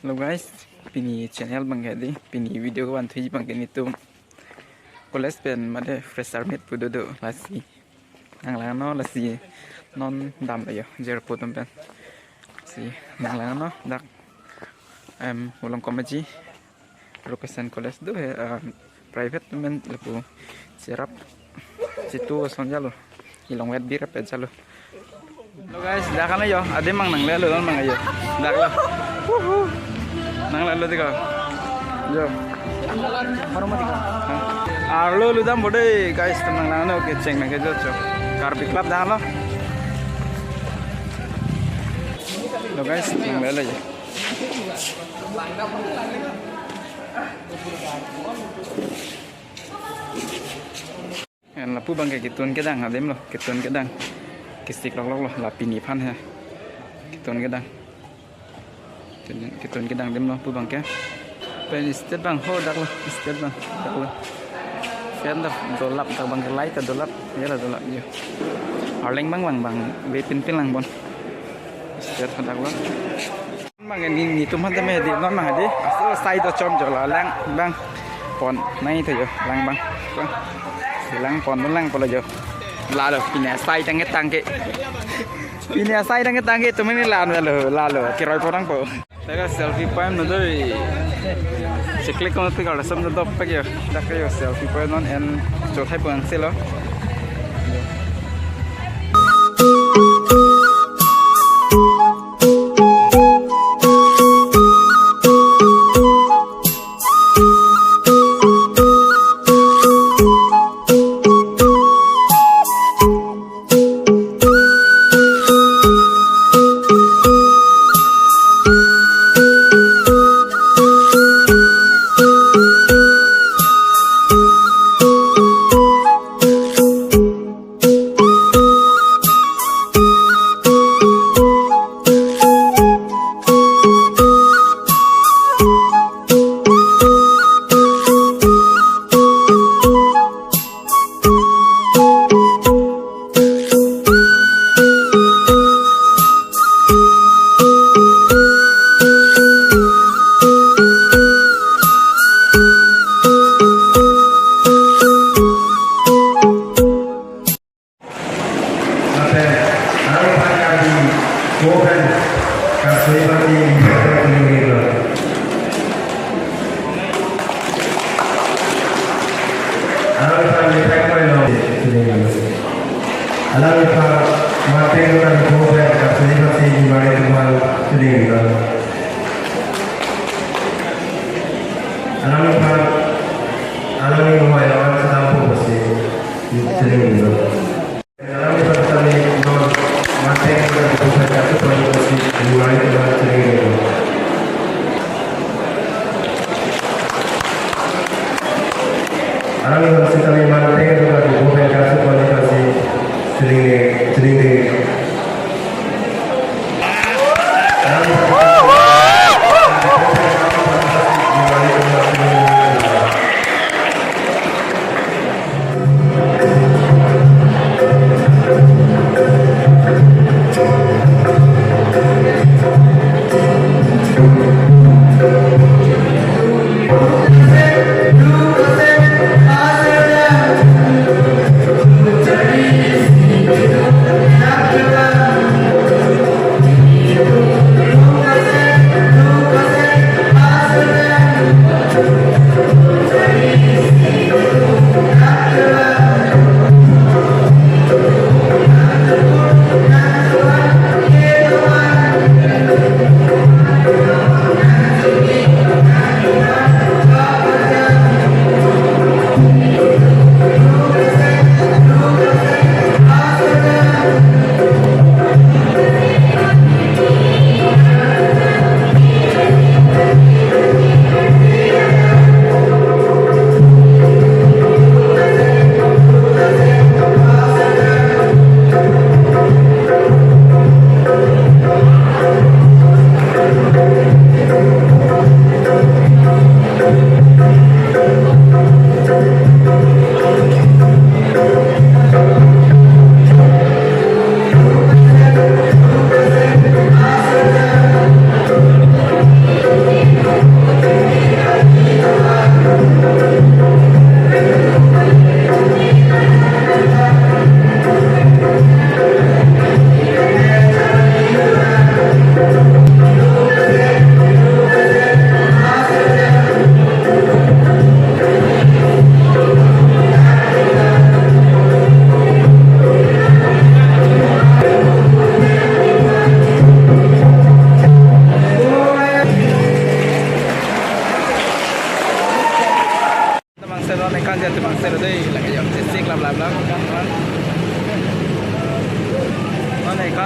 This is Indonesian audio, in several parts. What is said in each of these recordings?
Hello guys, pini channel bangedi, pini video wan thui bangeni tu college pen made fresher meet pudodo lasi. Nang lang no lasi non dam ayo jer potom pen. Si nang lang no dak ulang komaji location college do private men lepu serap situ sonjalo ilong wet bir pe jalo. Hello guys, dah kan ayo, ade mang nang lelo non mang ayo. Dak lo. Nang lelo tiga. Yo. Arlo lu dam bode guys tenang lang no ke ceng nang ke jocho. Karbi club dah lo. Lo guys, nang lelo ya. Yang lapu bang kayak gituan kedang, adem lo, gituan kedang. Kistik lok lo, lapi nipan ya. Gituan kedang. Gituan kedang dem lo, pu bang ke. Pen istet bang, ho dak lo, istet bang, dak lo. Fen dak dolap, dak bang kelai ta dolap, ya lah dolap je. Arleng bang, we pin lang bon. Istet dak lo. Mang ni tum han tame di non mang di. Aso sai to chom jola lang bang. Pon nai to yo, lang bang. Bang. Lang pon lang polo yo. La lo pinya sai tang ke. Pinya sai tang ke tu meni la lo kiroi porang po. Daga selfie point no doi. Siklik kon tu kalau sam no dop pe yo. Dak yo selfie point non en jothai pang selo.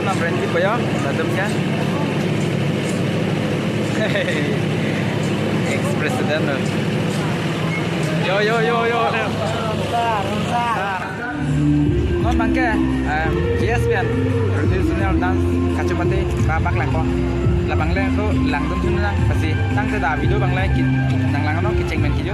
Sana berhenti po ya, dadam ka. Ex-president. Yo. Ngon bangke, GSPN, traditional dance kacamata babak langko. Labang le ko lang dum sun lang pasti tang ta video bang le kit nang lang no kiceng men kijo.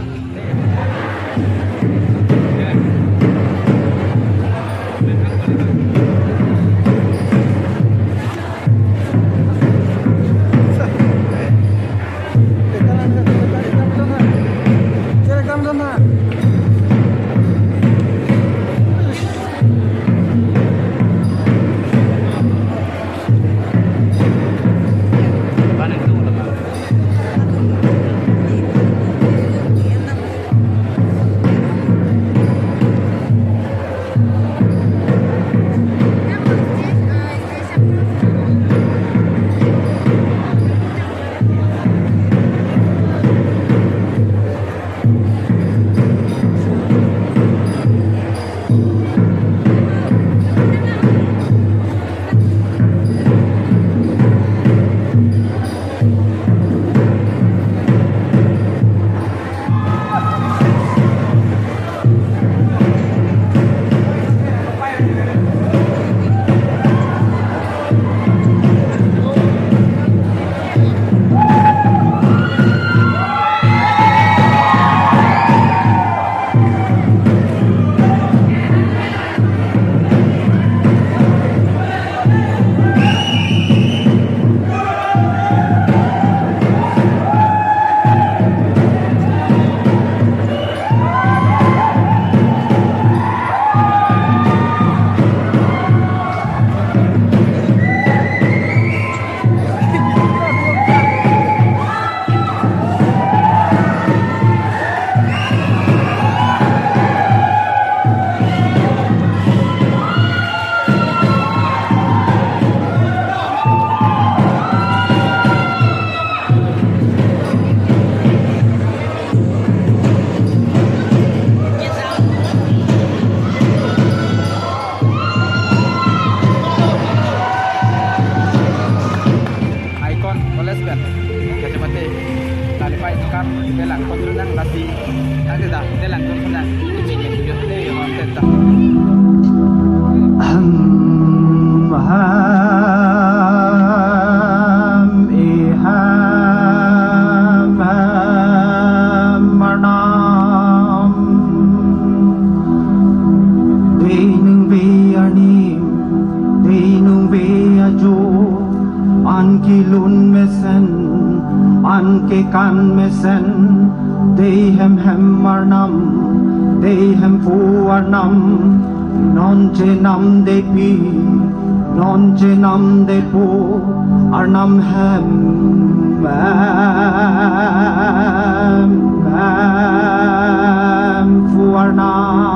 Kan mesen Dehem hemmarnam Dehem fuarnam Nonche nam depi Nonche nam depo Arnam hem fuarnam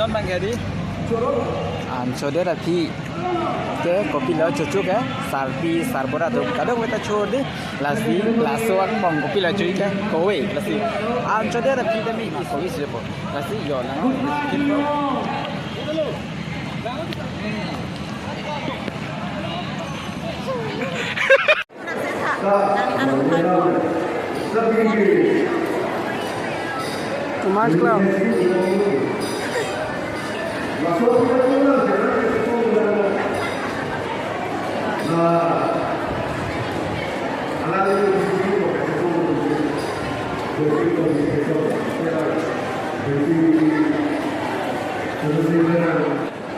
non bang di छोड़े रखी के कॉपी लो चुचु के सारपी सारबोरा तो कदो वेता छोड़ दे लासी लासो ang mong कॉपी लो चुई के कोई लासी छोड़े रखी ते मी कोई से पो लासी यो ना Mas Cloud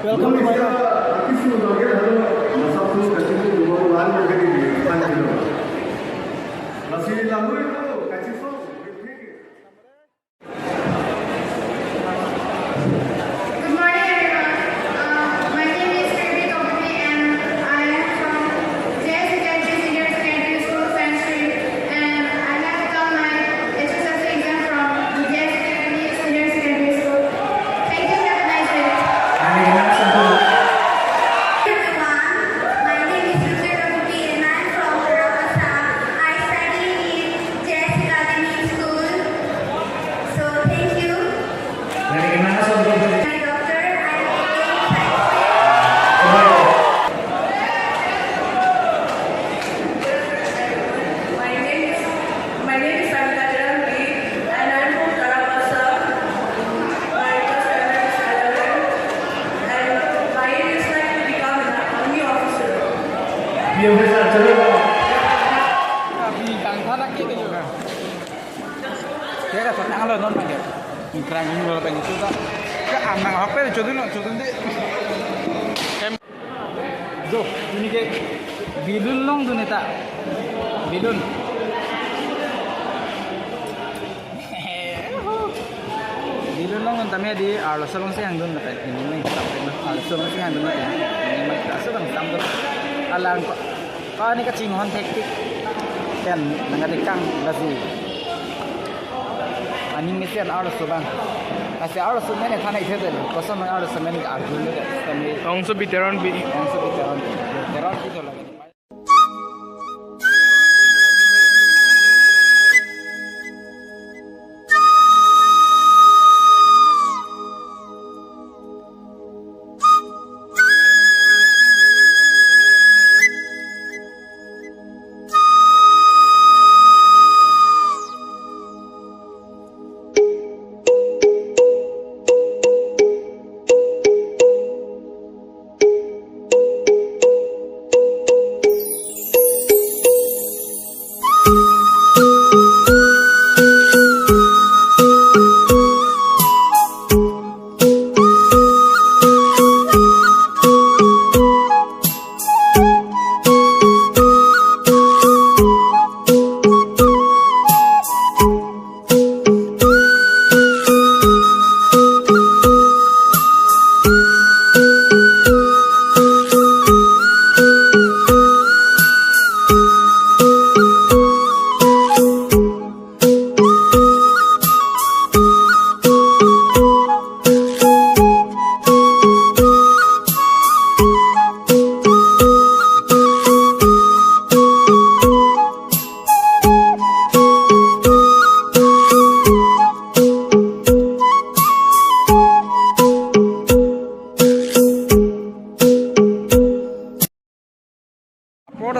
Welcome to my Kaya sa tangalo non man kaya. Intrang ini lo pengen itu tak. Ke anang apa itu jodoh deh. Jo, ini ke bilun long tu neta. Bilun. Bilun long kami di alas salong siang dun neta. Ini nih sampai alas salong siang dun neta. Ini mah tak sedang sampai alang kau ni kacing hon teknik. Kan nangalikang lagi. Aning mesian alas subang. Asal alas subang ni thana itu deh. Kosan mana alas subang ni arjun ni. Kami. Angsa biteran bi. Angsa biteran. Biteran itu lagi.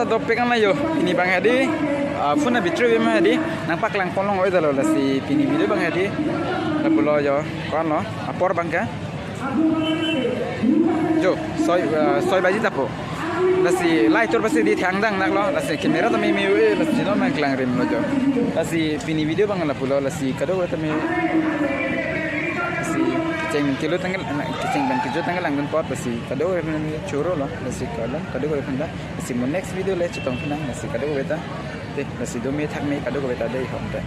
Topik kan layo ini Bang Hadi phone bitru Bang Hadi nampak lang polong oi dalo la si pini video Bang Hadi la pulo yo kon lo apor Bang ka jo soy baji tapo la si light tor pasti di thang dang nak lo la si kamera to mi la si no man klang rim lo jo la si pini video Bang la pulo la si kado ta mi si ceng kilo tanggal ceng ban kijo tanggal langgun pot pasti kado churo lo la si kala kado ko phanda si next video le chitong phana si kado ko beta te si do me thak me kado ko beta dei hom ta